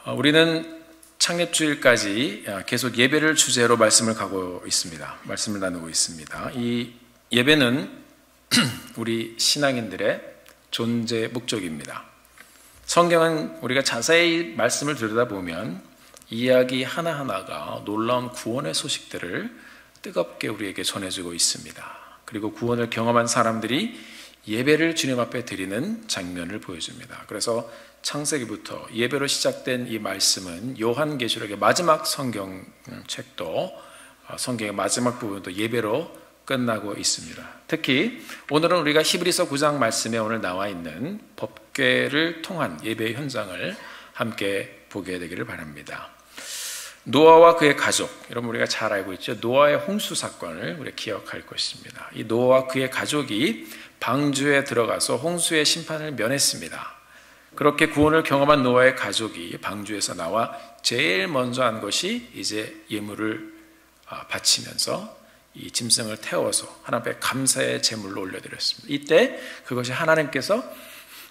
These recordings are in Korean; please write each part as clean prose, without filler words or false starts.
우리는 창립주일까지 계속 예배를 주제로 말씀을 나누고 있습니다. 이 예배는 우리 신앙인들의 존재 목적입니다. 성경은 우리가 자세히 말씀을 들여다보면 이야기 하나하나가 놀라운 구원의 소식들을 뜨겁게 우리에게 전해주고 있습니다. 그리고 구원을 경험한 사람들이 예배를 주님 앞에 드리는 장면을 보여줍니다. 그래서 창세기부터 예배로 시작된 이 말씀은 요한계시록의 마지막 성경책도 성경의 마지막 부분도 예배로 끝나고 있습니다. 특히 오늘은 우리가 히브리서 9장 말씀에 오늘 나와 있는 법궤를 통한 예배의 현장을 함께 보게 되기를 바랍니다. 노아와 그의 가족, 여러분 우리가 잘 알고 있죠. 노아의 홍수 사건을 우리가 기억할 것입니다. 이 노아와 그의 가족이 방주에 들어가서 홍수의 심판을 면했습니다. 그렇게 구원을 경험한 노아의 가족이 방주에서 나와 제일 먼저 한 것이 이제 예물을 바치면서 이 짐승을 태워서 하나님 앞에 감사의 제물로 올려드렸습니다. 이때 그것이 하나님께서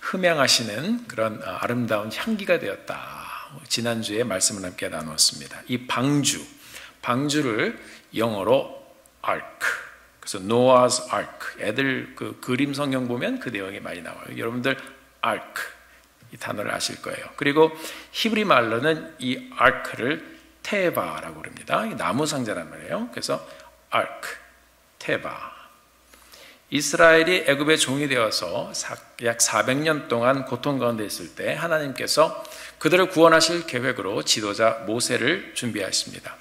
흠양하시는 그런 아름다운 향기가 되었다. 지난주에 말씀을 함께 나누었습니다. 이 방주를 영어로 ark, 그래서 Noah's Ark, 애들 그 그림 성경 보면 그 내용이 많이 나와요. 여러분들 ark 이 단어를 아실 거예요. 그리고 히브리 말로는 이 ark를 테바라고 그럽니다. 나무 상자란 말이에요. 그래서 ark, 테바. 이스라엘이 애굽의 종이 되어서 약 400년 동안 고통 가운데 있을 때 하나님께서 그들을 구원하실 계획으로 지도자 모세를 준비하십니다.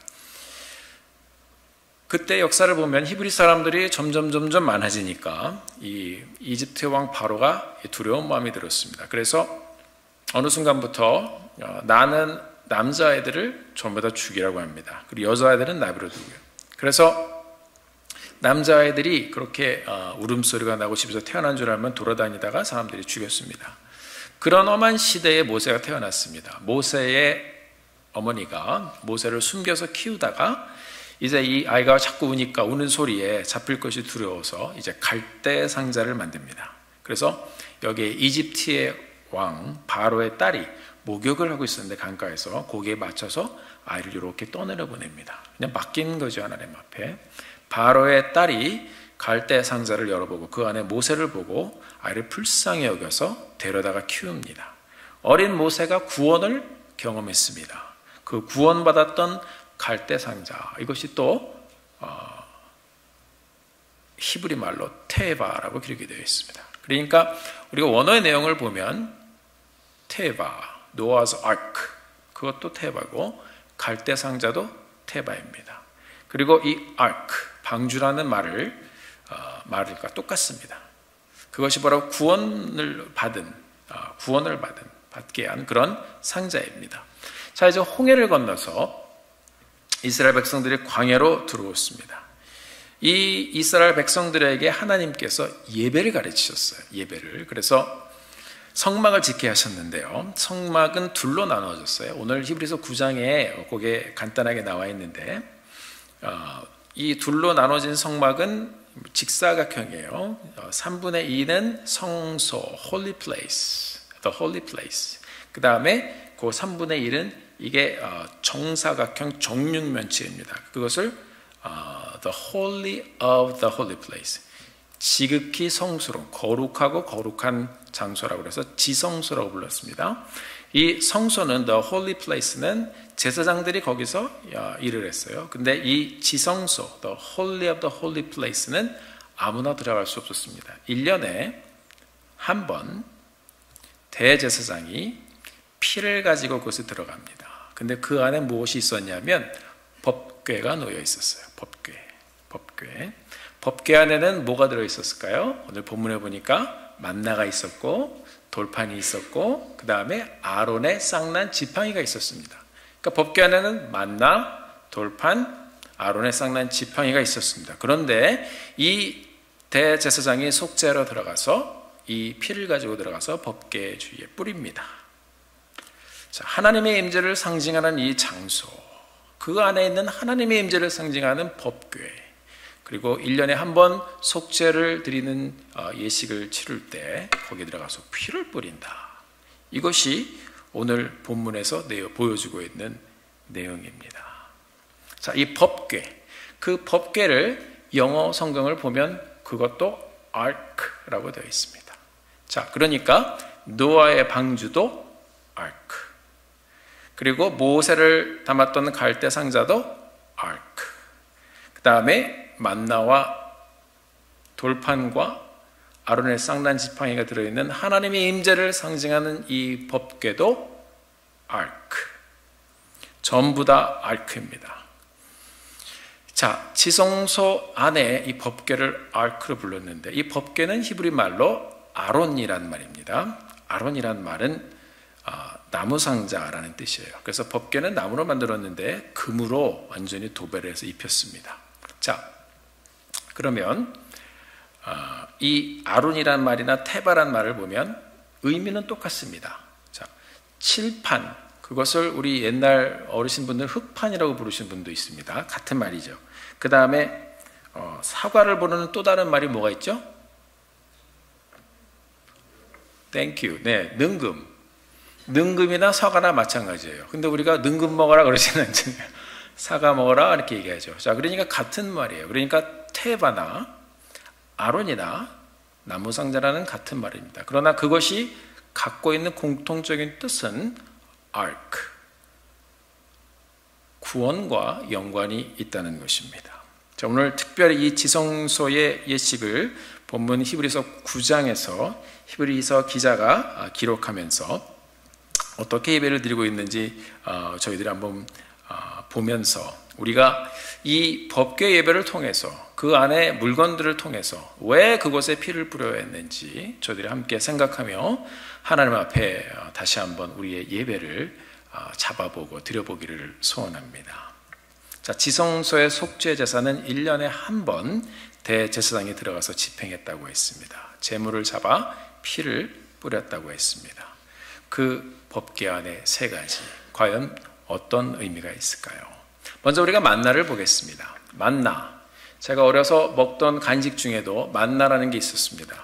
그때 역사를 보면 히브리 사람들이 점점 많아지니까 이 이집트 왕 바로가 두려운 마음이 들었습니다. 그래서 어느 순간부터 나는 남자아이들을 전부 다 죽이라고 합니다. 그리고 여자아이들은 내버려두고요. 그래서 남자아이들이 그렇게 울음소리가 나고 집에서 태어난 줄 알면 돌아다니다가 사람들이 죽였습니다. 그런 험한 시대에 모세가 태어났습니다. 모세의 어머니가 모세를 숨겨서 키우다가 이제 이 아이가 자꾸 우니까 우는 소리에 잡힐 것이 두려워서 이제 갈대 상자를 만듭니다. 그래서 여기에 이집트의 왕 바로의 딸이 목욕을 하고 있었는데 강가에서 거기에 맞춰서 아이를 이렇게 떠내려 보냅니다. 그냥 맡긴 거죠, 하나님 앞에. 바로의 딸이 갈대 상자를 열어보고 그 안에 모세를 보고 아이를 불쌍히 여겨서 데려다가 키웁니다. 어린 모세가 구원을 경험했습니다. 그 구원받았던 갈대 상자, 이것이 또 히브리 말로 테바라고 기록이 되어 있습니다. 그러니까 우리가 원어의 내용을 보면 테바, 노아's ark, 그것도 테바고 갈대 상자도 테바입니다. 그리고 이 ark, 방주라는 말과 똑같습니다. 그것이 바로 구원을 받게 한 그런 상자입니다. 자, 이제 홍해를 건너서 이스라엘 백성들이 광야로 들어왔습니다. 이 이스라엘 백성들에게 하나님께서 예배를 가르치셨어요. 예배를. 그래서 성막을 짓게 하셨는데요. 성막은 둘로 나누어졌어요. 오늘 히브리서 9장에 그게 간단하게 나와 있는데 이 둘로 나눠진 성막은 직사각형이에요. 3분의 2는 성소, holy place, the holy place. 그 다음에 그 3분의 1은 이게 정사각형 정육면체입니다. 그것을 the holy of the holy place, 지극히 성스러운, 거룩하고 거룩한 장소라고 해서 지성소라고 불렀습니다. 이 성소는 the holy place는 제사장들이 거기서 일을 했어요. 근데 이 지성소, the holy of the holy place는 아무나 들어갈 수 없었습니다. 1년에 한 번 대제사장이 피를 가지고 그것에 들어갑니다. 근데 그 안에 무엇이 있었냐면 법궤가 놓여 있었어요. 법궤 안에는 뭐가 들어 있었을까요? 오늘 본문에 보니까 만나가 있었고 돌판이 있었고 그 다음에 아론의 쌍난 지팡이가 있었습니다. 그러니까 법궤 안에는 만나, 돌판, 아론의 쌍난 지팡이가 있었습니다. 그런데 이 대제사장이 속죄로 들어가서 이 피를 가지고 들어가서 법궤 주위에 뿌립니다. 자, 하나님의 임재를 상징하는 이 장소, 그 안에 있는 하나님의 임재를 상징하는 법궤, 그리고 1년에 한 번 속죄를 드리는 예식을 치를 때 거기에 들어가서 피를 뿌린다. 이것이 오늘 본문에서 보여주고 있는 내용입니다. 자, 이 법궤, 그 법궤를 영어 성경을 보면 그것도 Ark라고 되어 있습니다. 자, 그러니까 노아의 방주도 Ark, 그리고 모세를 담았던 갈대 상자도 Ark, 그 다음에 만나와 돌판과 아론의 쌍난 지팡이가 들어있는 하나님의 임재를 상징하는 이 법궤도 Ark, 전부 다 Ark입니다. 자, 지성소 안에 이 법궤를 Ark로 불렀는데, 이 법궤는 히브리 말로 아론이란 말입니다. 아론이란 말은 나무 상자라는 뜻이에요. 그래서 법궤는 나무로 만들었는데 금으로 완전히 도배를 해서 입혔습니다. 자, 그러면 이 아론이란 말이나 테바란 말을 보면 의미는 똑같습니다. 자, 칠판, 그것을 우리 옛날 어르신분들 흑판이라고 부르시는 분도 있습니다. 같은 말이죠. 그 다음에 사과를 부르는 또 다른 말이 뭐가 있죠? Thank you. 네, 능금. 능금이나 사과나 마찬가지예요. 근데 우리가 능금 먹어라 그러지는 않잖아요. 사과 먹어라 이렇게 얘기하죠. 자, 그러니까 같은 말이에요. 그러니까 테바나 아론이나 나무상자라는 같은 말입니다. 그러나 그것이 갖고 있는 공통적인 뜻은 Ark, 구원과 연관이 있다는 것입니다. 자, 오늘 특별히 이 지성소의 예식을 본문 히브리서 9장에서 히브리서 기자가 기록하면서 어떻게 예배를 드리고 있는지 저희들이 한번 보면서 우리가 이 법궤 예배를 통해서 그 안에 물건들을 통해서 왜 그곳에 피를 뿌려야 했는지 저희들이 함께 생각하며 하나님 앞에 다시 한번 우리의 예배를 잡아보고 드려보기를 소원합니다. 자, 지성소의 속죄 제사는 1년에 한 번 대제사장이 들어가서 집행했다고 했습니다. 제물을 잡아 피를 뿌렸다고 했습니다. 그 법궤 안에 세 가지, 과연 어떤 의미가 있을까요? 먼저 우리가 만나를 보겠습니다. 만나, 제가 어려서 먹던 간식 중에도 만나라는 게 있었습니다.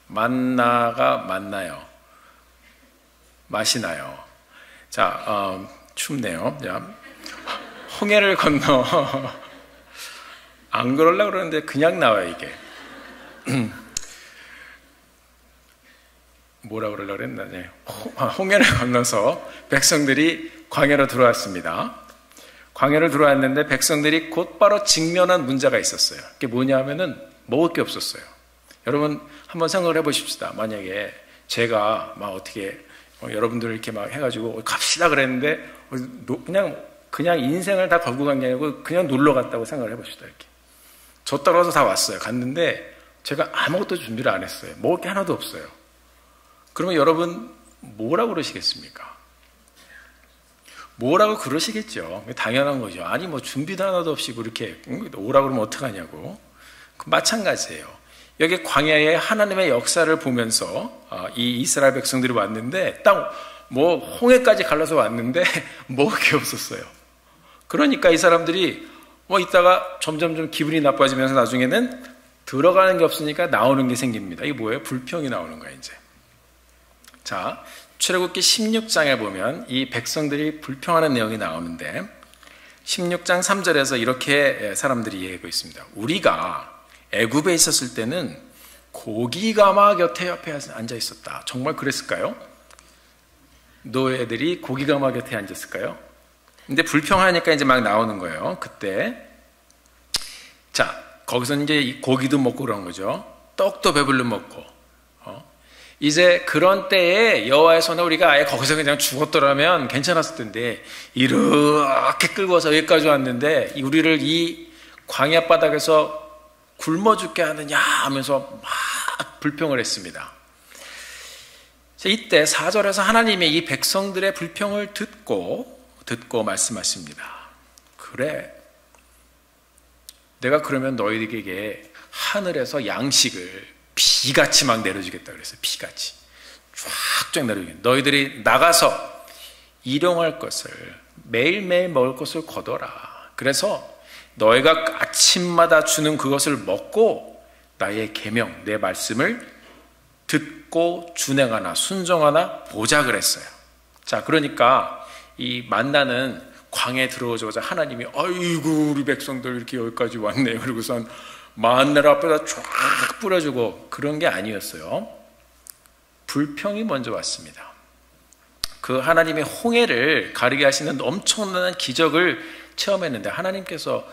만나가 맞나요? 맛이 나요. 자, 춥네요. 자, 홍해를 건너 안 그러려고 그러는데 그냥 나와요 이게. 뭐라 그러려고 그랬나? 네. 홍해를 건너서 백성들이 광야로 들어왔습니다. 광야로 들어왔는데 백성들이 곧바로 직면한 문제가 있었어요. 그게 뭐냐 하면은 먹을 게 없었어요. 여러분 한번 생각을 해보십시다. 만약에 제가 막 어떻게 여러분들 이렇게 막 해가지고 갑시다 그랬는데 그냥 인생을 다 걸고 간 게 아니고 그냥 놀러 갔다고 생각을 해봅시다. 이렇게 저 따라서 다 왔어요. 갔는데 제가 아무것도 준비를 안 했어요. 먹을 게 하나도 없어요. 그러면 여러분 뭐라고 그러시겠습니까? 뭐라고 그러시겠죠. 당연한 거죠. 아니 뭐 준비도 하나도 없이 그렇게 오라고 그러면 어떡하냐고. 마찬가지예요. 여기 광야의 하나님의 역사를 보면서 이 이스라엘 백성들이 왔는데 딱 뭐 홍해까지 갈라서 왔는데 먹을 게 없었어요. 그러니까 이 사람들이 뭐 이따가 점점 기분이 나빠지면서 나중에는 들어가는 게 없으니까 나오는 게 생깁니다. 이게 뭐예요? 불평이 나오는 거예요 이제. 자, 출애굽기 16장에 보면 이 백성들이 불평하는 내용이 나오는데 16장 3절에서 이렇게 사람들이 얘기하고 있습니다. 우리가 애굽에 있었을 때는 고기가마 곁에 옆에 앉아 있었다. 정말 그랬을까요? 노예들이 고기가마 곁에 앉았을까요? 근데 불평하니까 이제 막 나오는 거예요. 그때 자, 거기서 이제 고기도 먹고 그런 거죠. 떡도 배불러 먹고. 이제 그런 때에 여호와의 손에 우리가 아예 거기서 그냥 죽었더라면 괜찮았을 텐데 이렇게 끌고 와서 여기까지 왔는데 우리를 이 광야 바닥에서 굶어 죽게 하느냐 하면서 막 불평을 했습니다. 이때 4절에서 하나님의 이 백성들의 불평을 듣고 말씀하십니다. 그래, 내가 그러면 너희에게 하늘에서 양식을 비같이 막 내려주겠다 그랬어요. 비같이 쫙쫙 내려주겠다. 너희들이 나가서 일용할 것을 매일매일 먹을 것을 거둬라. 그래서 너희가 아침마다 주는 그것을 먹고 나의 계명, 내 말씀을 듣고 준행하나 순종하나 보자 그랬어요. 자, 그러니까 이 만나는 광야에 들어오자마자 하나님이 아이고 우리 백성들 이렇게 여기까지 왔네, 그리고선 만나를 앞에다 쫙 뿌려주고 그런 게 아니었어요. 불평이 먼저 왔습니다. 그 하나님의 홍해를 가르게 하시는 엄청난 기적을 체험했는데 하나님께서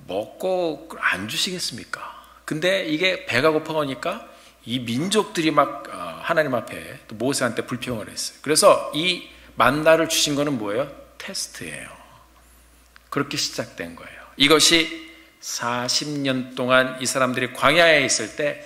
먹고 안 주시겠습니까? 근데 이게 배가 고파오니까 이 민족들이 막 하나님 앞에 또 모세한테 불평을 했어요. 그래서 이 만나를 주신 거는 뭐예요? 테스트예요. 그렇게 시작된 거예요. 이것이 40년 동안 이 사람들이 광야에 있을 때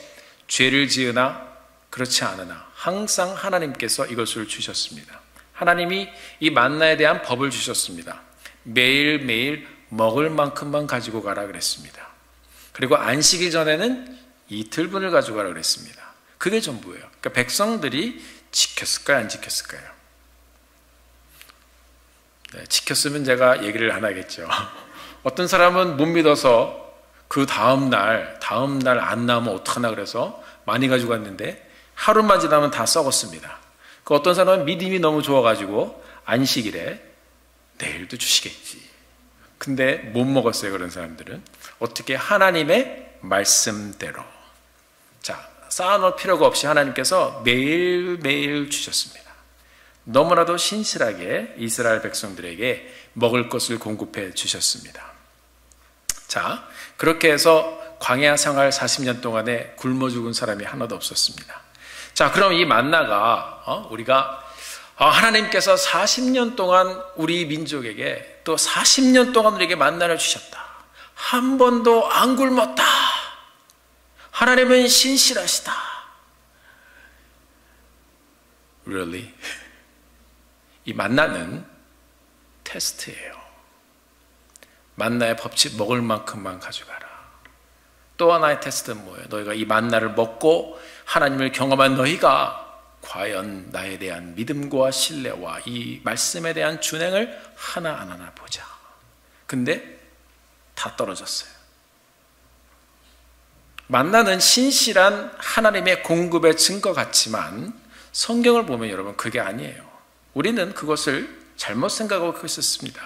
죄를 지으나 그렇지 않으나 항상 하나님께서 이것을 주셨습니다. 하나님이 이 만나에 대한 법을 주셨습니다. 매일매일 먹을 만큼만 가지고 가라 그랬습니다. 그리고 안식일 전에는 이틀분을 가져가라 그랬습니다. 그게 전부예요. 그러니까 백성들이 지켰을까요? 안 지켰을까요? 네, 지켰으면 제가 얘기를 안 하겠죠. 어떤 사람은 못 믿어서 그 다음날 안 나오면 어떡하나 그래서 많이 가지고 갔는데 하루만 지나면 다 썩었습니다. 그 어떤 사람은 믿음이 너무 좋아가지고 안식일에 내일도 주시겠지. 근데 못 먹었어요. 그런 사람들은 어떻게 하나님의 말씀대로 자 쌓아놓을 필요가 없이 하나님께서 매일매일 주셨습니다. 너무나도 신실하게 이스라엘 백성들에게 먹을 것을 공급해 주셨습니다. 자, 그렇게 해서 광야 생활 40년 동안에 굶어 죽은 사람이 하나도 없었습니다. 자, 그럼 이 만나가 우리가 하나님께서 40년 동안 우리 민족에게 또 40년 동안 우리에게 만나를 주셨다. 한 번도 안 굶었다. 하나님은 신실하시다. Really? 이 만나는 테스트예요. 만나의 법칙 먹을 만큼만 가져가라. 또 하나의 테스트는 뭐예요? 너희가 이 만나를 먹고 하나님을 경험한 너희가 과연 나에 대한 믿음과 신뢰와 이 말씀에 대한 준행을 하나하나 보자. 근데 다 떨어졌어요. 만나는 신실한 하나님의 공급의 증거 같지만 성경을 보면 여러분 그게 아니에요. 우리는 그것을 잘못 생각하고 있었습니다.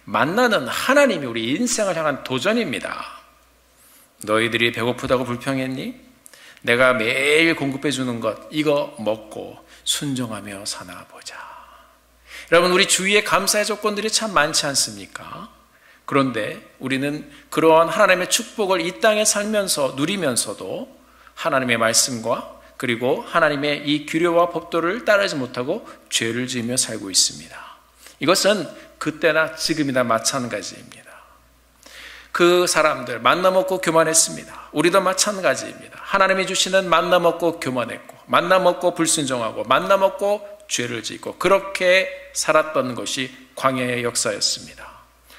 만나는 하나님이 우리 인생을 향한 도전입니다. 너희들이 배고프다고 불평했니? 내가 매일 공급해 주는 것 이거 먹고 순종하며 사나 보자. 여러분 우리 주위에 감사의 조건들이 참 많지 않습니까? 그런데 우리는 그러한 하나님의 축복을 이 땅에 살면서 누리면서도 하나님의 말씀과 그리고 하나님의 이 규례와 법도를 따르지 못하고 죄를 지으며 살고 있습니다. 이것은 그때나 지금이나 마찬가지입니다. 그 사람들 만나 먹고 교만했습니다. 우리도 마찬가지입니다. 하나님이 주시는 만나 먹고 교만했고 만나 먹고 불순종하고 만나 먹고 죄를 짓고 그렇게 살았던 것이 광야의 역사였습니다.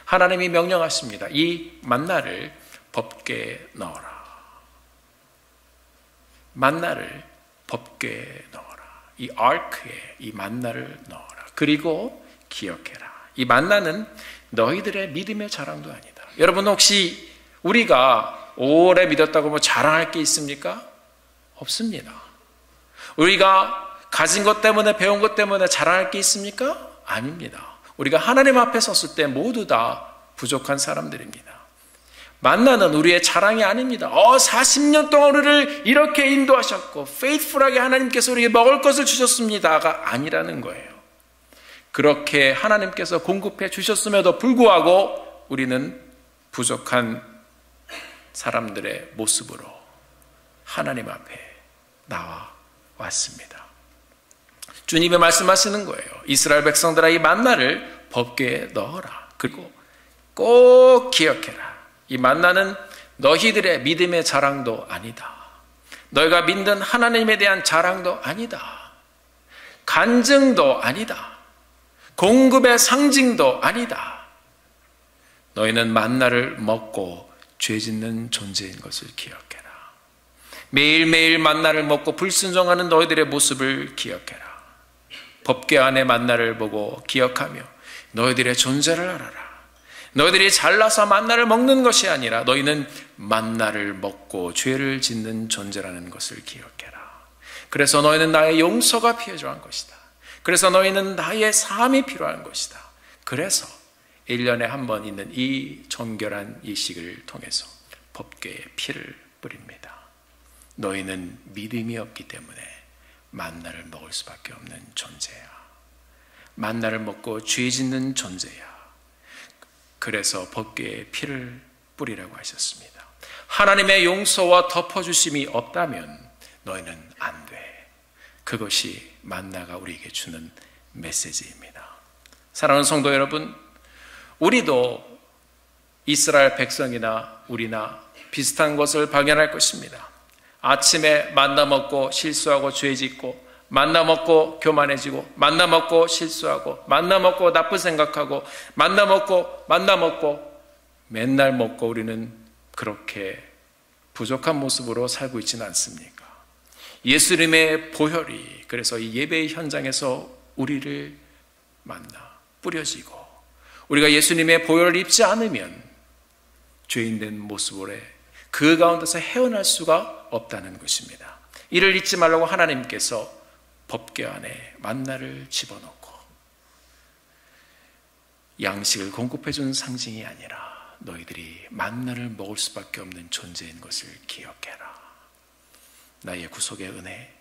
하나님이 명령하십니다. 이 만나를 법궤에 넣어라. 만나를 법궤에 넣어라. 이 아크에 이 만나를 넣어라. 그리고 기억해라. 이 만나는 너희들의 믿음의 자랑도 아니다. 여러분 혹시 우리가 오래 믿었다고 뭐 자랑할 게 있습니까? 없습니다. 우리가 가진 것 때문에 배운 것 때문에 자랑할 게 있습니까? 아닙니다. 우리가 하나님 앞에 섰을 때 모두 다 부족한 사람들입니다. 만나는 우리의 자랑이 아닙니다. 40년 동안 우리를 이렇게 인도하셨고 faithful하게 하나님께서 우리에게 먹을 것을 주셨습니다가 아니라는 거예요. 그렇게 하나님께서 공급해 주셨음에도 불구하고 우리는 부족한 사람들의 모습으로 하나님 앞에 나와 왔습니다. 주님이 말씀하시는 거예요. 이스라엘 백성들아 이 만나를 법궤에 넣어라. 그리고 꼭 기억해라. 이 만나는 너희들의 믿음의 자랑도 아니다. 너희가 믿는 하나님에 대한 자랑도 아니다. 간증도 아니다. 공급의 상징도 아니다. 너희는 만나를 먹고 죄 짓는 존재인 것을 기억해라. 매일매일 만나를 먹고 불순종하는 너희들의 모습을 기억해라. 법궤 안에 만나를 보고 기억하며 너희들의 존재를 알아라. 너희들이 잘나서 만나를 먹는 것이 아니라 너희는 만나를 먹고 죄를 짓는 존재라는 것을 기억해라. 그래서 너희는 나의 용서가 필요한 것이다. 그래서 너희는 나의 사함이 필요한 것이다. 그래서 1년에 한 번 있는 이 정결한 이식을 통해서 법궤에 피를 뿌립니다. 너희는 믿음이 없기 때문에 만나를 먹을 수밖에 없는 존재야. 만나를 먹고 죄 짓는 존재야. 그래서 법궤에 피를 뿌리라고 하셨습니다. 하나님의 용서와 덮어주심이 없다면 너희는 안 돼. 그것이 만나가 우리에게 주는 메시지입니다. 사랑하는 성도 여러분, 우리도 이스라엘 백성이나 우리나 비슷한 것을 발견할 것입니다. 아침에 만나 먹고 실수하고 죄 짓고, 만나 먹고 교만해지고, 만나 먹고 실수하고, 만나 먹고 나쁜 생각하고, 만나 먹고 맨날 먹고 우리는 그렇게 부족한 모습으로 살고 있지는 않습니까? 예수님의 보혈이 그래서 이 예배의 현장에서 우리를 만나 뿌려지고, 우리가 예수님의 보혈을 입지 않으면 죄인된 모습으로 그 가운데서 헤어날 수가 없다는 것입니다. 이를 잊지 말라고 하나님께서 법궤 안에 만나를 집어넣고 양식을 공급해 준 상징이 아니라 너희들이 만나를 먹을 수밖에 없는 존재인 것을 기억해라. 나의 구속의 은혜,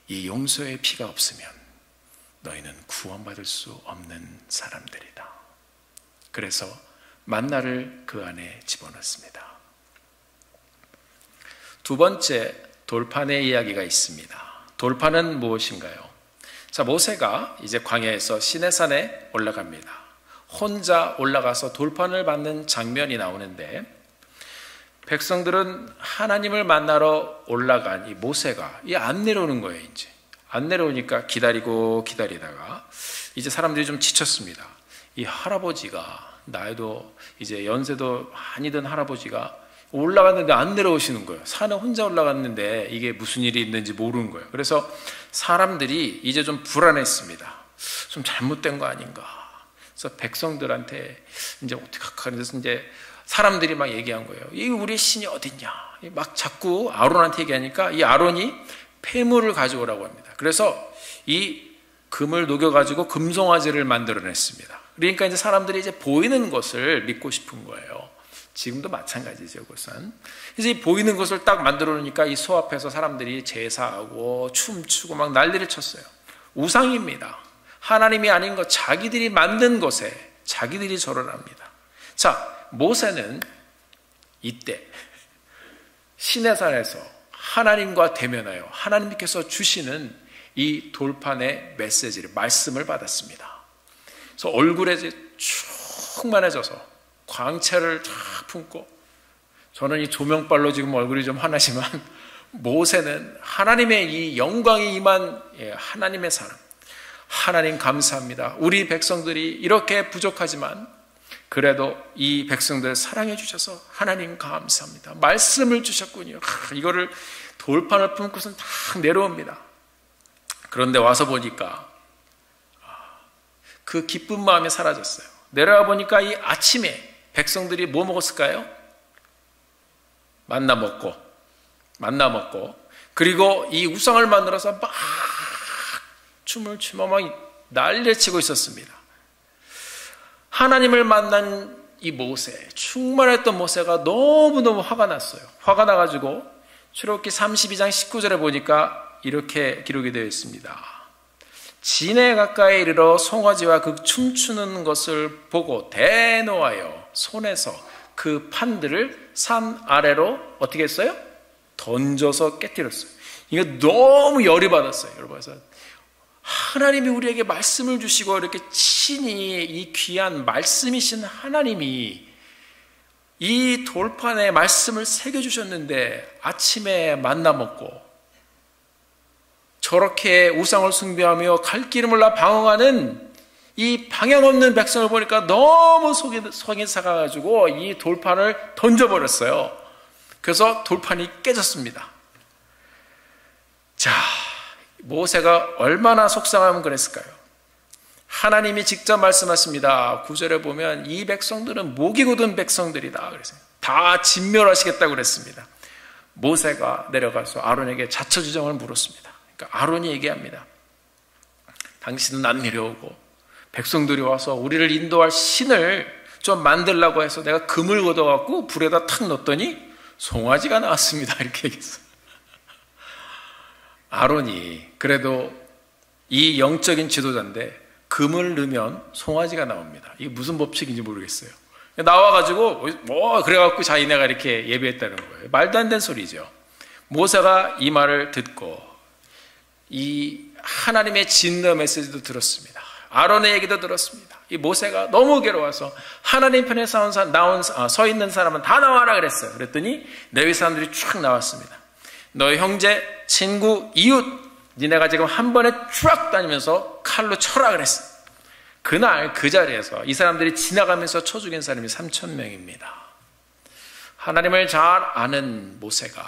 이 용서의 피가 없으면 너희는 구원받을 수 없는 사람들이다. 그래서 만나를 그 안에 집어넣습니다. 두 번째, 돌판의 이야기가 있습니다. 돌판은 무엇인가요? 자, 모세가 이제 광야에서 시내산에 올라갑니다. 혼자 올라가서 돌판을 받는 장면이 나오는데, 백성들은 하나님을 만나러 올라간 이 모세가 안 내려오는 거예요. 이제 안 내려오니까 기다리다가 이제 사람들이 좀 지쳤습니다. 이 할아버지가, 나이도 이제 연세도 많이 든 할아버지가 올라갔는데 안 내려오시는 거예요. 산에 혼자 올라갔는데 이게 무슨 일이 있는지 모르는 거예요. 그래서 사람들이 이제 좀 불안했습니다. 좀 잘못된 거 아닌가. 그래서 백성들한테 이제 어떻게 할까. 그래서 이제 사람들이 막 얘기한 거예요. 이 우리 신이 어딨냐. 막 자꾸 아론한테 얘기하니까 이 아론이 폐물을 가져오라고 합니다. 그래서 이 금을 녹여가지고 금송아지를 만들어냈습니다. 그러니까 이제 사람들이 이제 보이는 것을 믿고 싶은 거예요. 지금도 마찬가지죠, 그것은. 그래서 이 보이는 것을 딱 만들어 놓으니까 이 소 앞에서 사람들이 제사하고 춤추고 막 난리를 쳤어요. 우상입니다. 하나님이 아닌 것, 자기들이 만든 것에 자기들이 절을 합니다. 자, 모세는 이때 시내산에서 하나님과 대면하여 하나님께서 주시는 이 돌판의 메시지를, 말씀을 받았습니다. 그래서 얼굴에 충만해져서 광채를 쫙 품고, 저는 이 조명빨로 지금 얼굴이 좀 환하지만 모세는 하나님의 이 영광이 임한 하나님의 사람, 하나님 감사합니다. 우리 백성들이 이렇게 부족하지만 그래도 이 백성들을 사랑해 주셔서 하나님 감사합니다. 말씀을 주셨군요. 이거를 돌판을 품고선 다 내려옵니다. 그런데 와서 보니까 그 기쁜 마음이 사라졌어요. 내려와 보니까 이 아침에 백성들이 뭐 먹었을까요? 만나 먹고 그리고 이 우상을 만들어서 막 춤을 추며 막 난리를 치고 있었습니다. 하나님을 만난 이 모세, 충만했던 모세가 너무너무 화가 났어요. 화가 나가지고 출애굽기 32장 19절에 보니까 이렇게 기록이 되어 있습니다. 진에 가까이 이르러 송아지와 그 춤추는 것을 보고 대노하여 손에서 그 판들을 산 아래로 어떻게 했어요? 던져서 깨뜨렸어요. 이거 너무 열이 받았어요. 여러분, 그래서 하나님이 우리에게 말씀을 주시고 이렇게 친히 이 귀한 말씀이신 하나님이 이 돌판에 말씀을 새겨주셨는데 아침에 만나 먹고 저렇게 우상을 숭배하며 갈 길을 몰라 방황하는 이 방향 없는 백성을 보니까 너무 속이 사가지고 이 돌판을 던져버렸어요. 그래서 돌판이 깨졌습니다. 자, 모세가 얼마나 속상하면 그랬을까요? 하나님이 직접 말씀하십니다. 9절에 보면 이 백성들은 목이 곧은 백성들이다. 그랬어요. 다 진멸하시겠다고 그랬습니다. 모세가 내려가서 아론에게 자처지정을 물었습니다. 그러니까 아론이 얘기합니다. 당신은 안 내려오고 백성들이 와서 우리를 인도할 신을 좀 만들라고 해서 내가 금을 걷어갖고 불에다 탁 넣었더니 송아지가 나왔습니다. 이렇게 얘기했어요. 아론이 그래도 이 영적인 지도자인데 금을 넣으면 송아지가 나옵니다. 이게 무슨 법칙인지 모르겠어요. 나와가지고 그래갖고 자기네가 이렇게 예배했다는 거예요. 말도 안 되는 소리죠. 모세가 이 말을 듣고 이 하나님의 진노 메시지도 들었습니다. 아론의 얘기도 들었습니다. 이 모세가 너무 괴로워서 하나님 편에 서 있는 사람은 다 나와라 그랬어요. 그랬더니 레위 사람들이 쫙 나왔습니다. 너의 형제, 친구, 이웃 니네가 지금 한 번에 쫙 다니면서 칼로 쳐라 그랬어. 그날 그 자리에서 이 사람들이 지나가면서 쳐 죽인 사람이 3,000명입니다. 하나님을 잘 아는 모세가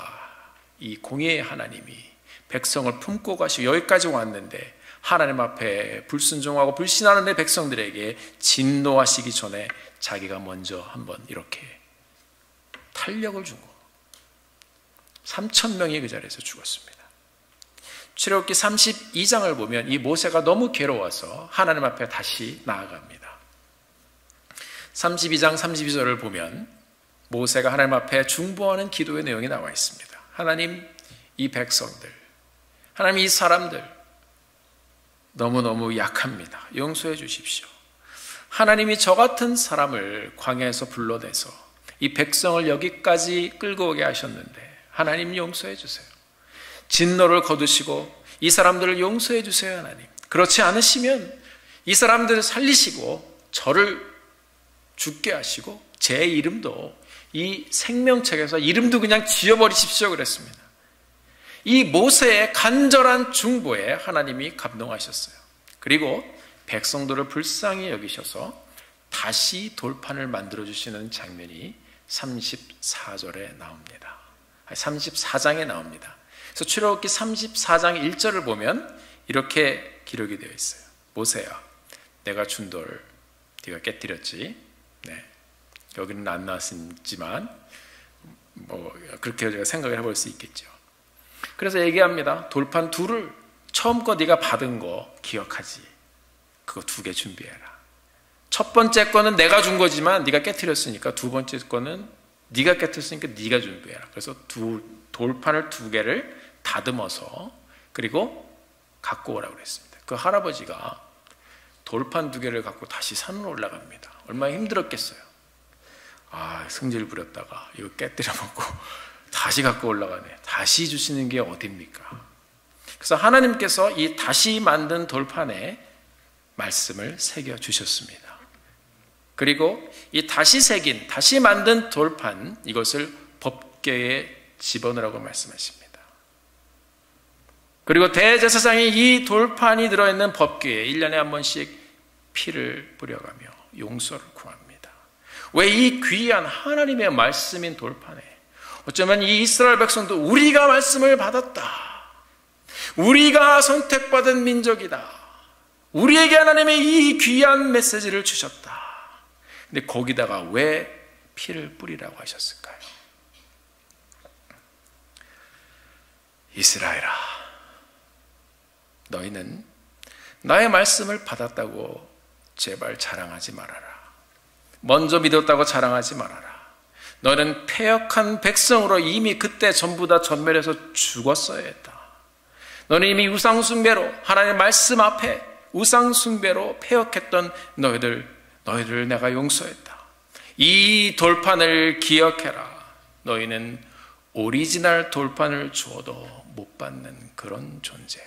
이 공의의 하나님이 백성을 품고 가시고 여기까지 왔는데 하나님 앞에 불순종하고 불신하는 내 백성들에게 진노하시기 전에 자기가 먼저 한번 이렇게 탄력을 준 거. 3,000명이 그 자리에서 죽었습니다. 출애굽기 32장을 보면 이 모세가 너무 괴로워서 하나님 앞에 다시 나아갑니다. 32장 32절을 보면 모세가 하나님 앞에 중보하는 기도의 내용이 나와 있습니다. 하나님, 이 백성들, 하나님 이 사람들 너무너무 약합니다. 용서해 주십시오. 하나님이 저 같은 사람을 광야에서 불러내서 이 백성을 여기까지 끌고 오게 하셨는데 하나님 용서해 주세요. 진노를 거두시고 이 사람들을 용서해 주세요. 하나님. 그렇지 않으시면 이 사람들을 살리시고 저를 죽게 하시고 제 이름도 이 생명책에서 이름도 그냥 지워버리십시오 그랬습니다. 이 모세의 간절한 중보에 하나님이 감동하셨어요. 그리고 백성들을 불쌍히 여기셔서 다시 돌판을 만들어주시는 장면이 34절에 나옵니다. 34장에 나옵니다. 그래서 출애굽기 34장 1절을 보면 이렇게 기록이 되어 있어요. 모세야, 내가 준 돌 네가 깨뜨렸지. 네. 여기는 안 나왔지만 그렇게 제가 생각을 해볼 수 있겠죠. 그래서 얘기합니다. 돌판 둘을 처음 거 네가 받은 거 기억하지. 그거 2개 준비해라. 첫 번째 거는 내가 준 거지만 네가 깨뜨렸으니까 두 번째 거는 네가 깨뜨렸으니까 네가 준비해라. 그래서 돌판을 2개를 다듬어서 그리고 갖고 오라고 그랬습니다. 그 할아버지가 돌판 2개를 갖고 다시 산으로 올라갑니다. 얼마나 힘들었겠어요. 승질 부렸다가 이거 깨뜨려 먹고 다시 갖고 올라가네. 다시 주시는 게 어딥니까? 그래서 하나님께서 이 다시 만든 돌판에 말씀을 새겨 주셨습니다. 그리고 이 다시 만든 돌판, 이것을 법궤에 집어넣으라고 말씀하십니다. 그리고 대제사장이 이 돌판이 들어있는 법궤에 1년에 한 번씩 피를 뿌려가며 용서를 구합니다. 왜 이 귀한 하나님의 말씀인 돌판에 어쩌면 이 이스라엘 백성도 우리가 말씀을 받았다. 우리가 선택받은 민족이다. 우리에게 하나님의 이 귀한 메시지를 주셨다. 근데 거기다가 왜 피를 뿌리라고 하셨을까요? 이스라엘아, 너희는 나의 말씀을 받았다고 제발 자랑하지 말아라. 먼저 믿었다고 자랑하지 말아라. 너는 패역한 백성으로 이미 그때 전부 다 전멸해서 죽었어야 했다. 너는 이미 우상숭배로 하나님의 말씀 앞에 우상숭배로 패역했던 너희를 내가 용서했다. 이 돌판을 기억해라. 너희는 오리지널 돌판을 주어도 못 받는 그런 존재야.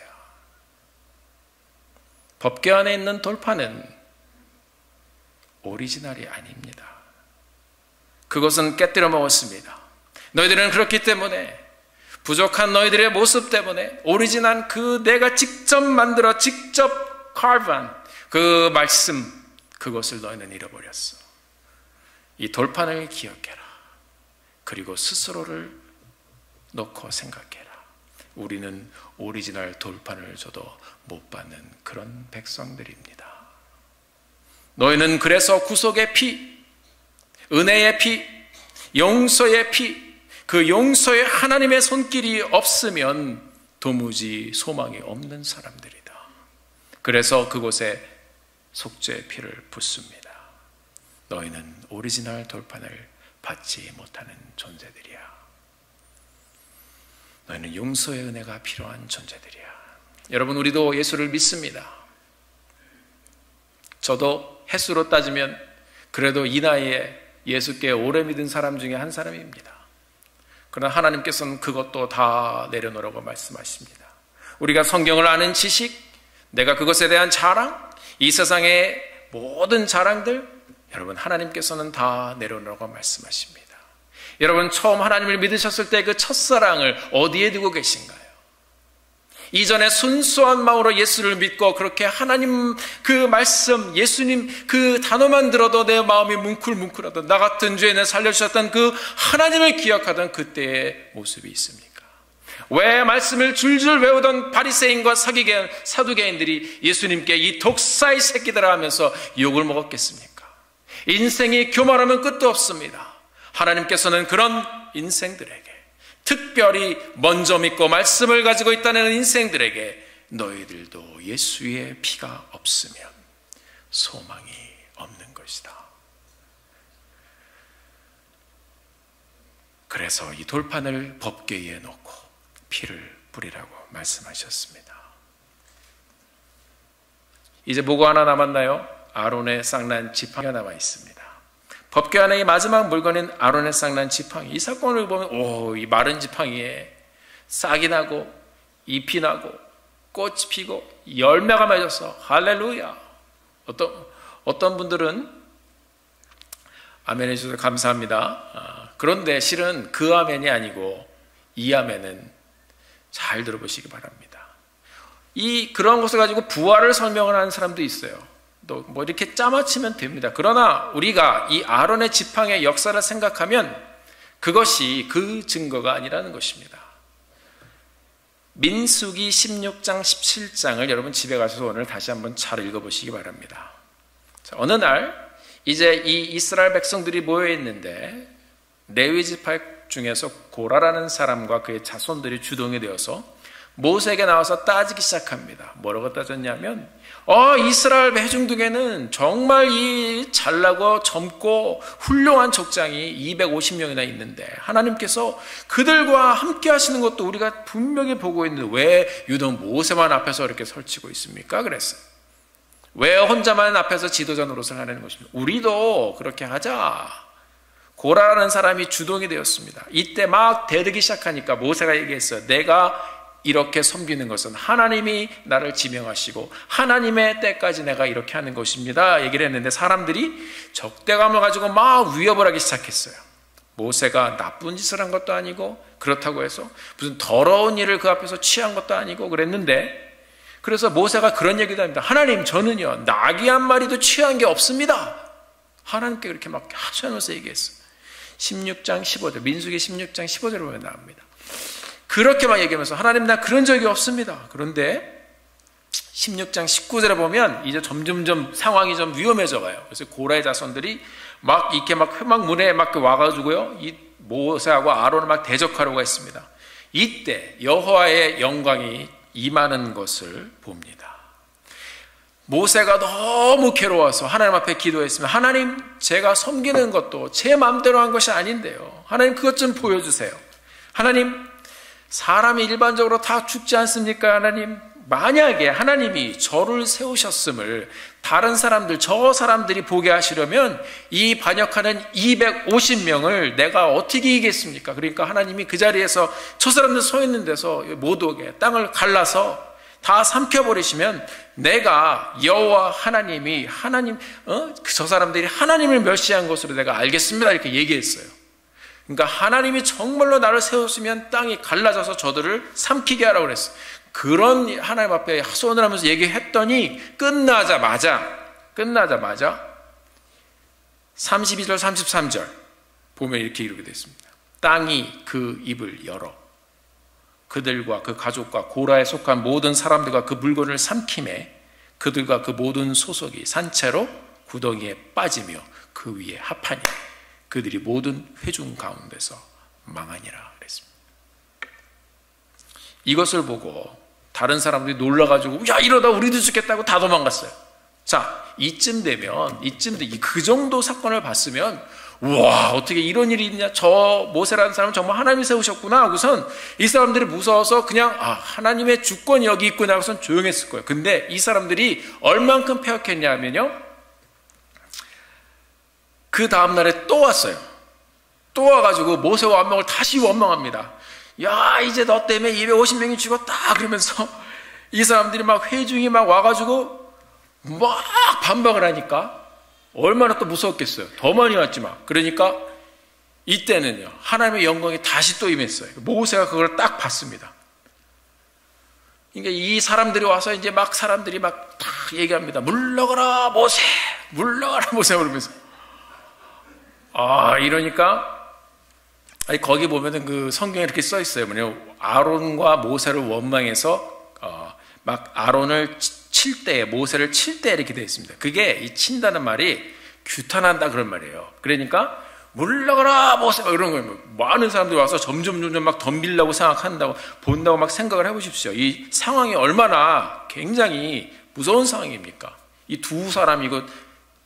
법궤 안에 있는 돌판은 오리지널이 아닙니다. 그것은 깨뜨려 먹었습니다. 너희들은 그렇기 때문에 부족한 너희들의 모습 때문에 오리지널 내가 직접 만들어 직접 carve한 그 말씀, 그것을 너희는 잃어버렸어. 이 돌판을 기억해라. 그리고 스스로를 놓고 생각해라. 우리는 오리지널 돌판을 줘도 못 받는 그런 백성들입니다. 너희는 그래서 구속의 피, 은혜의 피, 용서의 피, 그 용서에 하나님의 손길이 없으면 도무지 소망이 없는 사람들이다. 그래서 그곳에 속죄의 피를 붓습니다. 너희는 오리지널 돌판을 받지 못하는 존재들이야. 너희는 용서의 은혜가 필요한 존재들이야. 여러분, 우리도 예수를 믿습니다. 저도 횟수로 따지면 그래도 이 나이에 예수께 오래 믿은 사람 중에 한 사람입니다. 그러나 하나님께서는 그것도 다 내려놓으라고 말씀하십니다. 우리가 성경을 아는 지식, 내가 그것에 대한 자랑, 이 세상의 모든 자랑들, 여러분, 하나님께서는 다 내려놓으라고 말씀하십니다. 여러분, 처음 하나님을 믿으셨을 때 그 첫사랑을 어디에 두고 계신가요? 이전에 순수한 마음으로 예수를 믿고 그렇게 하나님 그 말씀, 예수님 그 단어만 들어도 내 마음이 뭉클뭉클하던, 나 같은 죄인을 살려주셨던 그 하나님을 기억하던 그때의 모습이 있습니까? 왜 말씀을 줄줄 외우던 바리새인과 사두개인들이 예수님께 이 독사의 새끼들아 하면서 욕을 먹었겠습니까? 인생이 교만하면 끝도 없습니다. 하나님께서는 그런 인생들에게, 특별히 먼저 믿고 말씀을 가지고 있다는 인생들에게 너희들도 예수의 피가 없으면 소망이 없는 것이다. 그래서 이 돌판을 법궤에 놓고 피를 뿌리라고 말씀하셨습니다. 이제 뭐가 하나 남았나요? 아론의 쌍난 지팡이가 남아 있습니다. 법궤 안에 이 마지막 물건인 아론의 쌍난 지팡이, 이 사건을 보면 이 마른 지팡이에 싹이 나고 잎이 나고 꽃이 피고 열매가 맺어서 할렐루야. 어떤 분들은 아멘 해주셔서 감사합니다. 그런데 실은 그 아멘이 아니고 이 아멘은 잘 들어보시기 바랍니다. 그런 것을 가지고 부활을 설명을 하는 사람도 있어요. 또 뭐 이렇게 짜맞추면 됩니다. 그러나 우리가 이 아론의 지팡이의 역사를 생각하면 그것이 그 증거가 아니라는 것입니다. 민수기 16장 17장을 여러분 집에 가셔서 오늘 다시 한번 잘 읽어보시기 바랍니다. 자, 어느 날 이제 이 이스라엘 백성들이 모여 있는데 레위 지파 중에서 고라라는 사람과 그의 자손들이 주동이 되어서 모세에게 나와서 따지기 시작합니다. 뭐라고 따졌냐면 이스라엘 회중중에는 정말 이 잘나고 젊고 훌륭한 족장이 250명이나 있는데 하나님께서 그들과 함께 하시는 것도 우리가 분명히 보고 있는데 왜 유독 모세만 앞에서 이렇게 설치고 있습니까? 그랬어요. 왜 혼자만 앞에서 지도자 노릇을 하는 것입니까? 우리도 그렇게 하자. 고라라는 사람이 주동이 되었습니다. 이때 막 대들기 시작하니까 모세가 얘기했어요. 내가 이렇게 섬기는 것은 하나님이 나를 지명하시고 하나님의 때까지 내가 이렇게 하는 것입니다. 얘기를 했는데 사람들이 적대감을 가지고 막 위협을 하기 시작했어요. 모세가 나쁜 짓을 한 것도 아니고 그렇다고 해서 무슨 더러운 일을 그 앞에서 취한 것도 아니고 그랬는데, 그래서 모세가 그런 얘기도 합니다. 하나님, 저는요 낙이 한 마리도 취한 게 없습니다. 하나님께 그렇게 막 하소연해서 얘기했어요. 16장 15절, 민수기 16장 15절에 보면 나옵니다. 그렇게 막 얘기하면서 하나님, 나 그런 적이 없습니다. 그런데 16장 19절에 보면 이제 점점점 상황이 좀 위험해져 가요. 그래서 고라의 자손들이 막 이렇게 막 회막문에 막 와가지고요, 이 모세하고 아론을 막 대적하려고 했습니다. 이때 여호와의 영광이 임하는 것을 봅니다. 모세가 너무 괴로워서 하나님 앞에 기도했으면, 하나님, 제가 섬기는 것도 제 마음대로 한 것이 아닌데요, 하나님 그것 좀 보여주세요. 하나님, 사람이 일반적으로 다 죽지 않습니까? 하나님, 만약에 하나님이 저를 세우셨음을 다른 사람들, 저 사람들이 보게 하시려면 이 반역하는 250명을 내가 어떻게 이기겠습니까? 그러니까 하나님이 그 자리에서 저 사람들 서 있는 데서 못 오게 땅을 갈라서 다 삼켜버리시면 내가 여호와 하나님이 저 사람들이 하나님을 멸시한 것으로 내가 알겠습니다. 이렇게 얘기했어요. 그러니까 하나님이 정말로 나를 세웠으면 땅이 갈라져서 저들을 삼키게 하라고 그랬어요. 그런 하나님 앞에 하소연을 하면서 얘기했더니 끝나자마자 32절 33절 보면 이렇게 이루게 됐습니다. 땅이 그 입을 열어 그들과 그 가족과 고라에 속한 모든 사람들과 그 물건을 삼킴에 그들과 그 모든 소속이 산채로 구덩이에 빠지며 그 위에 합하니 그들이 모든 회중 가운데서 망하니라 그랬습니다. 이것을 보고 다른 사람들이 놀라가지고 야 이러다 우리도 죽겠다고 다 도망갔어요. 자, 이쯤 되면 그 정도 사건을 봤으면 와 어떻게 이런 일이 있냐, 저 모세라는 사람은 정말 하나님이 세우셨구나 하고선 이 사람들이 무서워서 그냥 하나님의 주권이 여기 있구나 하고선 조용했을 거예요. 근데 이 사람들이 얼만큼 패역했냐 하면요, 그 다음날에 또 왔어요. 또 와가지고 모세와 원망을 다시 원망합니다. 야 이제 너 때문에 250명이 죽었다 그러면서 이 사람들이 막 회중이 막 와가지고 막 반박을 하니까 얼마나 또 무서웠겠어요. 더 많이 왔지만. 그러니까 이때는요 하나님의 영광이 다시 또 임했어요. 모세가 그걸 딱 봤습니다. 그러니까 이 사람들이 와서 이제 막 사람들이 막 다 얘기합니다. 물러가라 모세, 물러가라 모세 그러면서 이러니까 거기 보면은 그 성경에 이렇게 써 있어요. 뭐냐, 아론과 모세를 원망해서 막 아론을 칠 때, 모세를 칠 때 이렇게 되어 있습니다. 그게 이 친다는 말이 규탄한다 그런 말이에요. 그러니까 물러가라 모세 이런 거예요. 많은 사람들이 와서 점점 막 덤비려고 생각한다고 본다고 막 생각을 해보십시오. 이 상황이 얼마나 굉장히 무서운 상황입니까? 이 두 사람 이거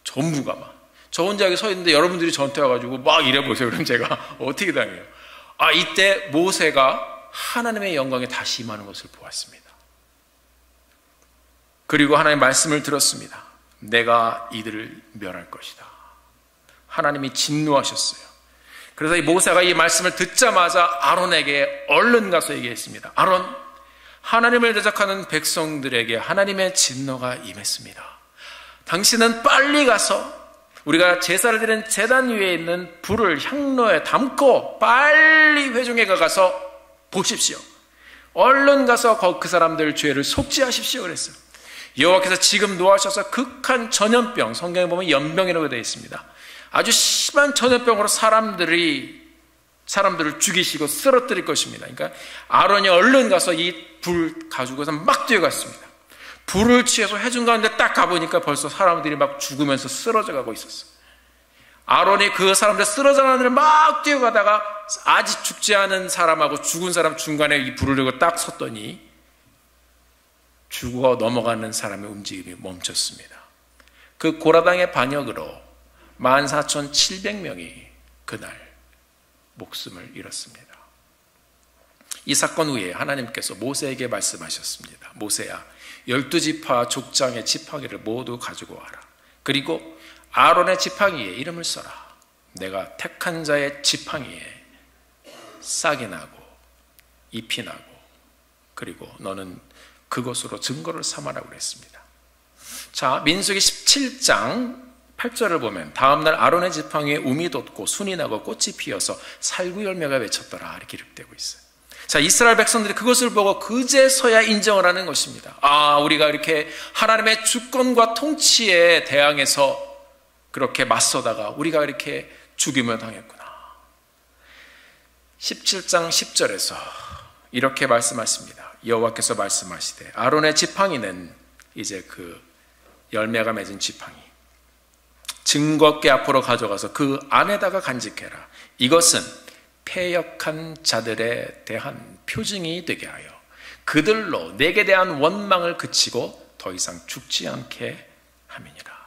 전부가 막 저 혼자 여기 서 있는데 여러분들이 저한테 와가지고 막 이래보세요. 그럼 제가 어떻게 당해요? 이때 모세가 하나님의 영광에 다시 임하는 것을 보았습니다. 그리고 하나님의 말씀을 들었습니다. 내가 이들을 멸할 것이다. 하나님이 진노하셨어요. 그래서 이 모세가 이 말씀을 듣자마자 아론에게 얼른 가서 얘기했습니다. 아론, 하나님을 대적하는 백성들에게 하나님의 진노가 임했습니다. 당신은 빨리 가서 우리가 제사를 드리는 제단 위에 있는 불을 향로에 담고 빨리 회중에 가서 보십시오. 얼른 가서 그 사람들 죄를 속죄하십시오 그랬어요. 여호와께서 지금 노하셔서 극한 전염병, 성경에 보면 연병이라고 되어 있습니다. 아주 심한 전염병으로 사람들을 죽이시고 쓰러뜨릴 것입니다. 그러니까 아론이 얼른 가서 이 불 가지고서 막 뛰어갔습니다. 불을 취해서 회중 가운데 딱 가보니까 벌써 사람들이 막 죽으면서 쓰러져 가고 있었어요. 아론이 그 사람들 쓰러져 가는 데를 막 뛰어가다가 아직 죽지 않은 사람하고 죽은 사람 중간에 이 불을 들고 딱 섰더니 죽어 넘어가는 사람의 움직임이 멈췄습니다. 그 고라당의 반역으로 14,700명이 그날 목숨을 잃었습니다. 이 사건 후에 하나님께서 모세에게 말씀하셨습니다. 모세야, 12지파 족장의 지팡이를 모두 가지고 와라. 그리고 아론의 지팡이에 이름을 써라. 내가 택한 자의 지팡이에 싹이 나고 잎이 나고 그리고 너는 그것으로 증거를 삼아라고 그랬습니다. 자, 민수기 17장 8절을 보면 다음날 아론의 지팡이에 움이 돋고 순이 나고 꽃이 피어서 살구 열매가 맺혔더라 이렇게 기록되고 있어요. 자, 이스라엘 백성들이 그것을 보고 그제서야 인정을 하는 것입니다. 우리가 이렇게 하나님의 주권과 통치에 대항해서 그렇게 맞서다가 우리가 이렇게 죽임을 당했구나. 17장 10절에서 이렇게 말씀하십니다. 여호와께서 말씀하시되 아론의 지팡이는 이제 그 열매가 맺은 지팡이 증거궤 앞으로 가져가서 그 안에다가 간직해라. 이것은 패역한 자들에 대한 표징이 되게 하여 그들로 내게 대한 원망을 그치고 더 이상 죽지 않게 함이니라.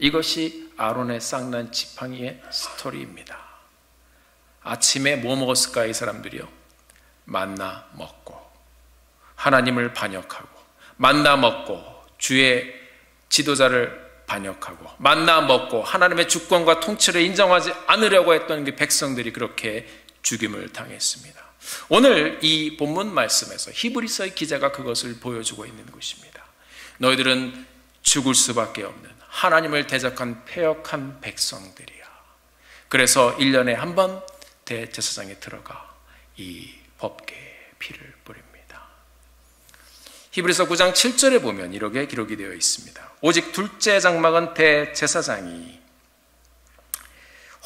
이것이 아론의 쌍난 지팡이의 스토리입니다. 아침에 뭐 먹었을까 이 사람들이요? 만나 먹고 하나님을 반역하고 만나 먹고 주의 지도자를 반역하고 만나 먹고 하나님의 주권과 통치를 인정하지 않으려고 했던 그 백성들이 그렇게 죽임을 당했습니다. 오늘 이 본문 말씀에서 히브리서의 기자가 그것을 보여주고 있는 것입니다. 너희들은 죽을 수밖에 없는 하나님을 대적한 패역한 백성들이야. 그래서 1년에 한 번 대제사장에 들어가 이 법궤에 피를 뿌립니다. 히브리서 9장 7절에 보면 이렇게 기록이 되어 있습니다. 오직 둘째 장막은 대제사장이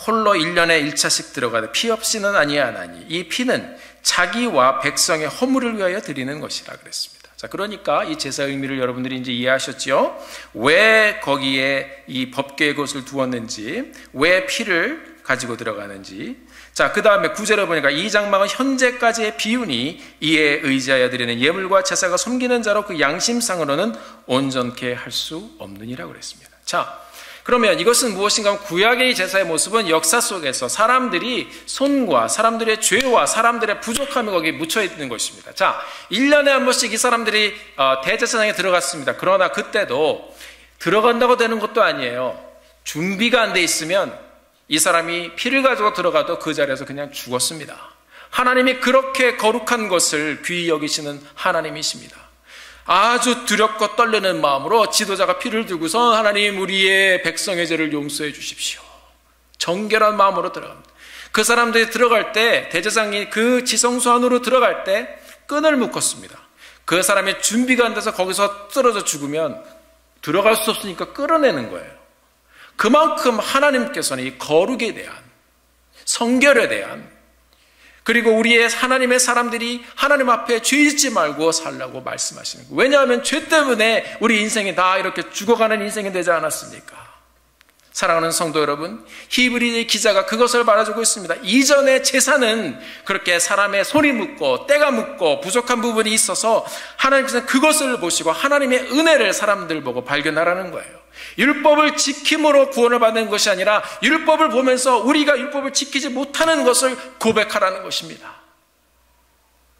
홀로 1년에 1차씩 들어가되 피 없이는 아니하나니 이 피는 자기와 백성의 허물을 위하여 드리는 것이라 그랬습니다. 자, 그러니까 이 제사의 의미를 여러분들이 이제 이해하셨죠? 왜 거기에 이 법궤의 것을 두었는지, 왜 피를 가지고 들어가는지. 자, 그 다음에 9절에 보니까 이 장막은 현재까지의 비유니 이에 의지하여 드리는 예물과 제사가 섬기는 자로 그 양심상으로는 온전케 할 수 없느니라고 그랬습니다. 자, 그러면 이것은 무엇인가 하면 구약의 제사의 모습은 역사 속에서 사람들이 손과 사람들의 죄와 사람들의 부족함이 거기에 묻혀 있는 것입니다. 자, 1년에 한 번씩 이 사람들이 대제사장에 들어갔습니다. 그러나 그때도 들어간다고 되는 것도 아니에요. 준비가 안 돼 있으면 이 사람이 피를 가지고 들어가도 그 자리에서 그냥 죽었습니다. 하나님이 그렇게 거룩한 것을 귀히 여기시는 하나님이십니다. 아주 두렵고 떨리는 마음으로 지도자가 피를 들고서 하나님 우리의 백성의 죄를 용서해 주십시오. 정결한 마음으로 들어갑니다. 그 사람들이 들어갈 때 대제사장이 그 지성소 안으로 들어갈 때 끈을 묶었습니다. 그 사람의 준비가 안 돼서 거기서 쓰러져 죽으면 들어갈 수 없으니까 끌어내는 거예요. 그만큼 하나님께서는 이 거룩에 대한, 성결에 대한, 그리고 우리의 하나님의 사람들이 하나님 앞에 죄 짓지 말고 살라고 말씀하시는 거예요. 왜냐하면 죄 때문에 우리 인생이 다 이렇게 죽어가는 인생이 되지 않았습니까? 사랑하는 성도 여러분, 히브리 기자가 그것을 말해주고 있습니다. 이전의 제사는 그렇게 사람의 손이 묻고 때가 묻고 부족한 부분이 있어서 하나님께서는 그것을 보시고 하나님의 은혜를 사람들 보고 발견하라는 거예요. 율법을 지킴으로 구원을 받는 것이 아니라 율법을 보면서 우리가 율법을 지키지 못하는 것을 고백하라는 것입니다.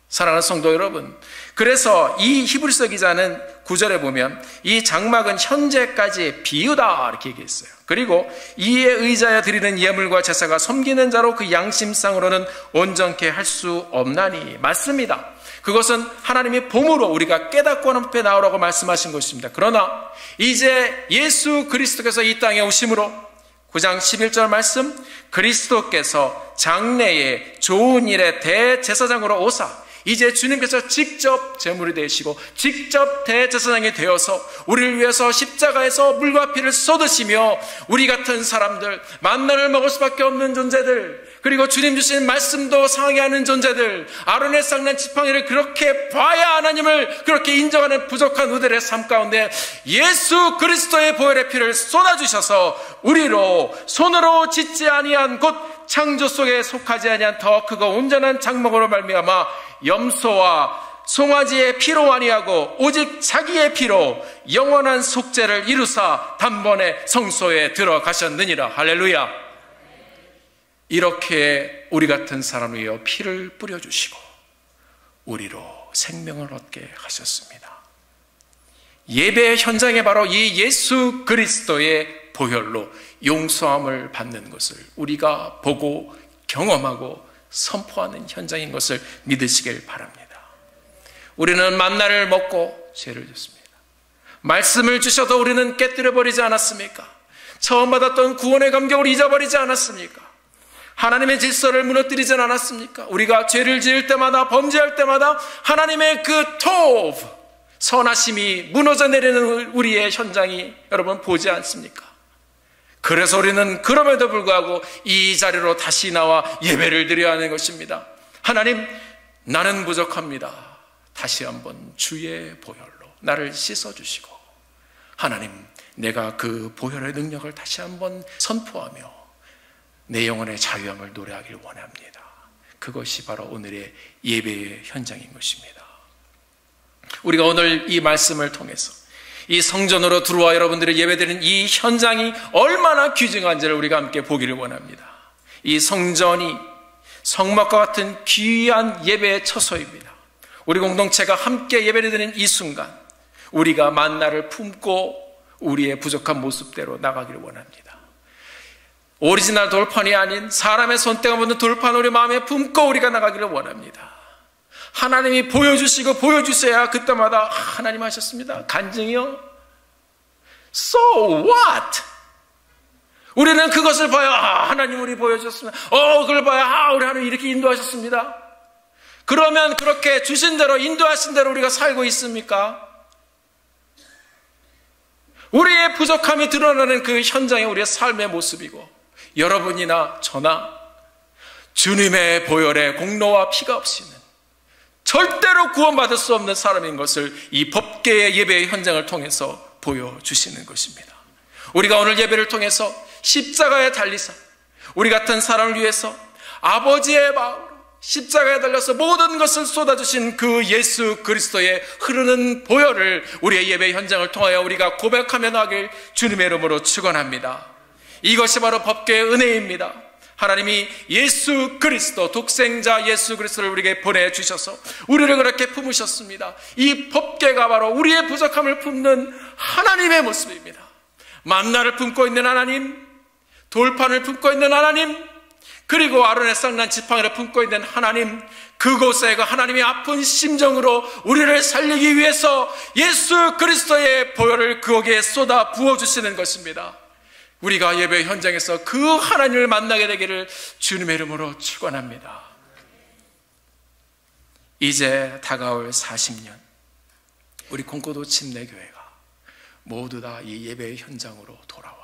사랑하는 성도 여러분, 그래서 이 히브리서 기자는 9절에 보면 이 장막은 현재까지의 비유다 이렇게 얘기했어요. 그리고 이에 의지하여 드리는 예물과 제사가 섬기는 자로 그 양심상으로는 온전케 할 수 없나니. 맞습니다. 그것은 하나님의 봄으로 우리가 깨닫고 하나님 앞에 나오라고 말씀하신 것입니다. 그러나 이제 예수 그리스도께서 이 땅에 오심으로 9장 11절 말씀, 그리스도께서 장래의 좋은 일의 대제사장으로 오사 이제 주님께서 직접 제물이 되시고 직접 대제사장이 되어서 우리를 위해서 십자가에서 물과 피를 쏟으시며 우리 같은 사람들, 만나를 먹을 수밖에 없는 존재들, 그리고 주님 주신 말씀도 상하는 존재들, 아론의 쌍난 지팡이를 그렇게 봐야 하나님을 그렇게 인정하는 부족한 우리들의 삶 가운데 예수 그리스도의 보혈의 피를 쏟아주셔서 우리로 손으로 짓지 아니한 곧 창조 속에 속하지 아니한 더 크고 온전한 장막으로 말미암아 염소와 송아지의 피로 아니하고 오직 자기의 피로 영원한 속죄를 이루사 단번에 성소에 들어가셨느니라. 할렐루야. 이렇게 우리 같은 사람을 위하여 피를 뿌려주시고 우리로 생명을 얻게 하셨습니다. 예배의 현장에 바로 이 예수 그리스도의 보혈로 용서함을 받는 것을 우리가 보고 경험하고 선포하는 현장인 것을 믿으시길 바랍니다. 우리는 만나를 먹고 죄를 졌습니다. 말씀을 주셔도 우리는 깨뜨려버리지 않았습니까? 처음 받았던 구원의 감격을 잊어버리지 않았습니까? 하나님의 질서를 무너뜨리지 않았습니까? 우리가 죄를 지을 때마다 범죄할 때마다 하나님의 그 토브, 선하심이 무너져 내리는 우리의 현장이 여러분 보지 않습니까? 그래서 우리는 그럼에도 불구하고 이 자리로 다시 나와 예배를 드려야 하는 것입니다. 하나님, 나는 부족합니다. 다시 한번 주의 보혈로 나를 씻어주시고 하나님, 내가 그 보혈의 능력을 다시 한번 선포하며 내 영혼의 자유함을 노래하길 원합니다. 그것이 바로 오늘의 예배의 현장인 것입니다. 우리가 오늘 이 말씀을 통해서 이 성전으로 들어와 여러분들이 예배드리는 이 현장이 얼마나 귀중한지를 우리가 함께 보기를 원합니다. 이 성전이 성막과 같은 귀한 예배의 처소입니다. 우리 공동체가 함께 예배를 드리는 이 순간 우리가 만나를 품고 우리의 부족한 모습대로 나가기를 원합니다. 오리지널 돌판이 아닌 사람의 손때가 묻는 돌판 우리 마음에 품고 우리가 나가기를 원합니다. 하나님이 보여주시고 보여주셔야 그때마다 하나님 하셨습니다. 간증이요? So what? 우리는 그것을 봐야 하나님 우리 보여주셨습니다. 그걸 봐야 우리 하나님 이렇게 인도하셨습니다. 그러면 그렇게 주신 대로 인도하신 대로 우리가 살고 있습니까? 우리의 부족함이 드러나는 그 현장이 우리의 삶의 모습이고 여러분이나 저나 주님의 보혈의 공로와 피가 없이는 절대로 구원받을 수 없는 사람인 것을 이 법궤의 예배의 현장을 통해서 보여주시는 것입니다. 우리가 오늘 예배를 통해서 십자가에 달리사 우리 같은 사람을 위해서 아버지의 마음으로 십자가에 달려서 모든 것을 쏟아주신 그 예수 그리스도의 흐르는 보혈을 우리의 예배 현장을 통하여 우리가 고백하며 나길 주님의 이름으로 축원합니다. 이것이 바로 법궤의 은혜입니다. 하나님이 예수 그리스도, 독생자 예수 그리스도를 우리에게 보내주셔서 우리를 그렇게 품으셨습니다. 이 법궤가 바로 우리의 부족함을 품는 하나님의 모습입니다. 만나를 품고 있는 하나님, 돌판을 품고 있는 하나님, 그리고 아론의 쌍난 지팡이를 품고 있는 하나님, 그곳에 그 하나님의 아픈 심정으로 우리를 살리기 위해서 예수 그리스도의 보혈을 거기에 쏟아 부어주시는 것입니다. 우리가 예배 현장에서 그 하나님을 만나게 되기를 주님의 이름으로 축원합니다. 이제 다가올 40년, 우리 공고도 침례교회가 모두 다 이 예배의 현장으로 돌아와,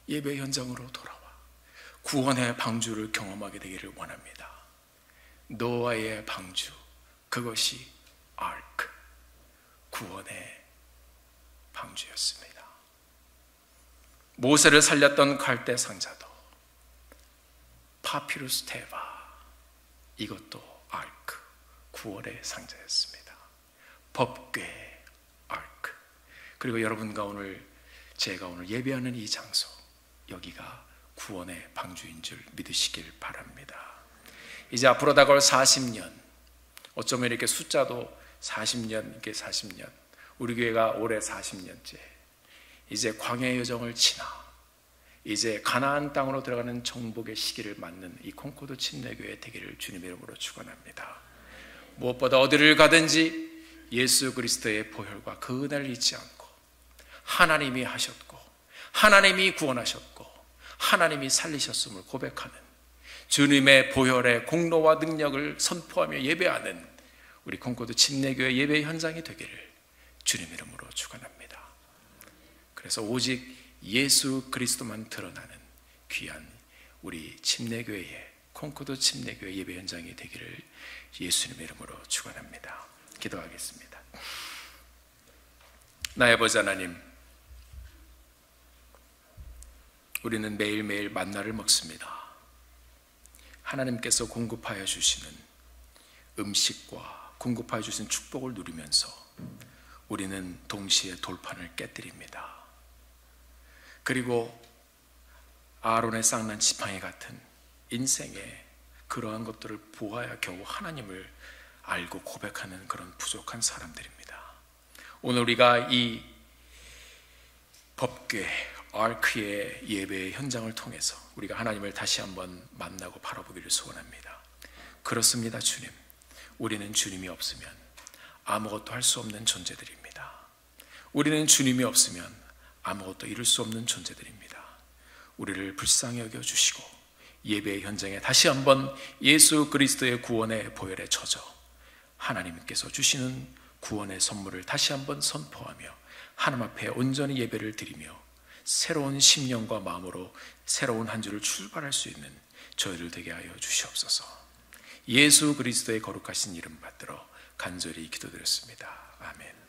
예배 현장으로 돌아와 구원의 방주를 경험하게 되기를 원합니다. 노아의 방주, 그것이 아크, 구원의 방주였습니다. 모세를 살렸던 갈대 상자도 파피루스 테바, 이것도 아크, 구원의 상자였습니다. 법궤 아크. 그리고 여러분과 제가 오늘 예배하는 이 장소, 여기가 구원의 방주인 줄 믿으시길 바랍니다. 이제 앞으로 다가올 40년, 어쩌면 이렇게 숫자도 40년, 이게 40년, 우리 교회가 올해 40년째, 이제 광야의 여정을 지나 이제 가나안 땅으로 들어가는 정복의 시기를 맞는 이 콩코드 침례교회 되기를 주님의 이름으로 축원합니다. 무엇보다 어디를 가든지 예수 그리스도의 보혈과 그 은혜를 잊지 않고, 하나님이 하셨고 하나님이 구원하셨고 하나님이 살리셨음을 고백하는, 주님의 보혈의 공로와 능력을 선포하며 예배하는 우리 콩코드 침례교회 예배 현장이 되기를 주님 이름으로 축원합니다. 그래서 오직 예수 그리스도만 드러나는 귀한 우리 침례교회의, 콩코드 침례교회 예배 현장이 되기를 예수님의 이름으로 축원합니다. 기도하겠습니다. 나의 아버지 하나님, 우리는 매일매일 만나를 먹습니다. 하나님께서 공급하여 주시는 음식과 공급하여 주신 축복을 누리면서 우리는 동시에 돌판을 깨뜨립니다. 그리고 아론의 쌍난 지팡이 같은 인생의 그러한 것들을 보아야 겨우 하나님을 알고 고백하는 그런 부족한 사람들입니다. 오늘 우리가 이 법궤 아크의 예배의 현장을 통해서 우리가 하나님을 다시 한번 만나고 바라보기를 소원합니다. 그렇습니다. 주님, 우리는 주님이 없으면 아무것도 할 수 없는 존재들입니다. 우리는 주님이 없으면 아무것도 이룰 수 없는 존재들입니다. 우리를 불쌍히 여겨주시고 예배의 현장에 다시 한번 예수 그리스도의 구원의 보혈에 젖어 하나님께서 주시는 구원의 선물을 다시 한번 선포하며 하나님 앞에 온전히 예배를 드리며 새로운 심령과 마음으로 새로운 한 주를 출발할 수 있는 저희를 되게 하여 주시옵소서. 예수 그리스도의 거룩하신 이름 받들어 간절히 기도드렸습니다. 아멘.